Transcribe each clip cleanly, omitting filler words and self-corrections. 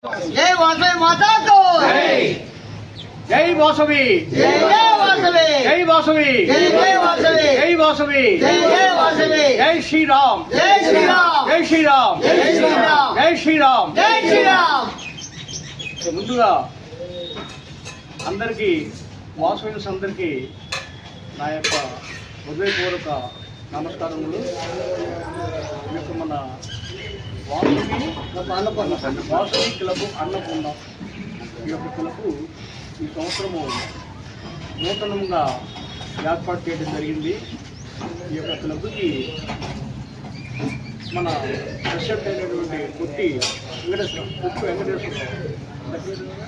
जय वासवी माता को जय वासवी जय वासवी जय वासवी जय वासवी जय वासवी जय वासवी जय श्री राम जय श्री राम जय श्री राम जय श्री राम जय श्री राम जय श्री राम ముందుగా అందరికీ వాసవి అందరికీ నా యొక్క హృదయపూర్వక నమస్కారములు. మన వాసవి క్లబ్ అన్నపూర్ణ ఈ యొక్క క్లబ్ ఈ సంవత్సరము నూతనంగా ఏర్పాటు చేయడం జరిగింది. ఈ యొక్క క్లబ్కి మన ప్రెసిడెంట్ అయినటువంటి కొట్టి వెంకటేశ్వర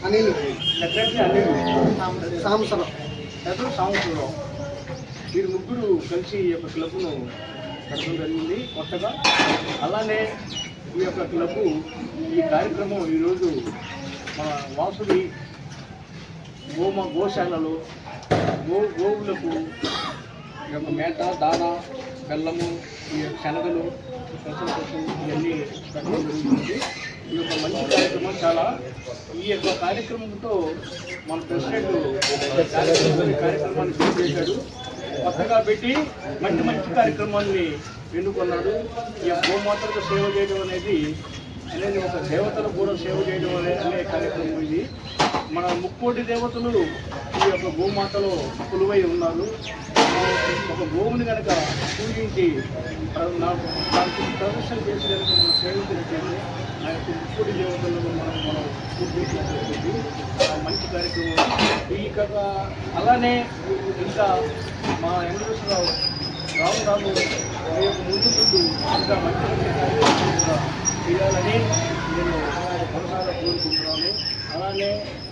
అనిల్ సెక్రటరీ సంవత్సరం సాంసరావు వీరు ముగ్గురు కలిసి ఈ యొక్క క్లబ్ను పెట్టడం జరిగింది కొత్తగా. అలానే ఈ యొక్క క్లబ్ ఈ కార్యక్రమం ఈరోజు మన వాసవి గోశాలలో గోవులకు ఈ యొక్క మేత దాన బెల్లము ఈ శనగలు పెసరపప్పు ఇవన్నీ పెట్టడం జరుగుతుంది. ఈ యొక్క మంచి కార్యక్రమం చాలా. ఈ యొక్క కార్యక్రమంతో మన ప్రెసిడెంట్ కార్యక్రమాన్ని శురు చేశాడు. కొత్తగా పెట్టి మంచి కార్యక్రమాన్ని ఎన్నుకున్నాడు. ఈ గోమాతలకు సేవ చేయడం అనేది ఒక దేవతలకు కూడా సేవ చేయడం అనే కార్యక్రమం ఇది. మన ముక్కోటి దేవతలు ఈ యొక్క గోమాతలో కొలువై ఉన్నారు. ఒక గోవుని కనుక పూజించి దానికి ప్రదర్శన చేసి కనుక మనం సేవించినట్లయితే ఆ యొక్క ముక్కోటి దేవతలను మనం పూజించినట్లయితే మంచి కార్యక్రమం. ఈ కథ అలానే ఇంకా మా వెంకటేశ్వరరావు రాను ఈ యొక్క ముందు ఇంకా మంచి కార్యక్రమాలు కూడా చేయాలని నేను మనసారా కోరుకుంటున్నాను. అలానే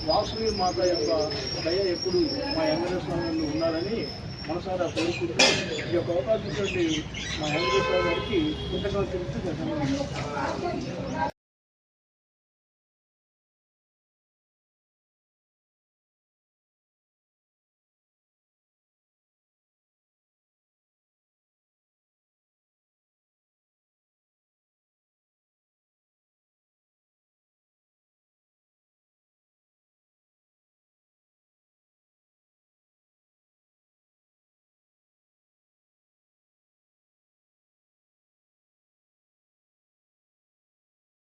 వాసవి మాత యొక్క దయ ఎప్పుడు మా వెంకటేశ్వరంలో ఉండాలని మనసారా కోరుకుంటూ ఈ యొక్క అవకాశం మా వెంకటేశ్వర గారికి కృతజ్ఞతలు తెలుపుతూ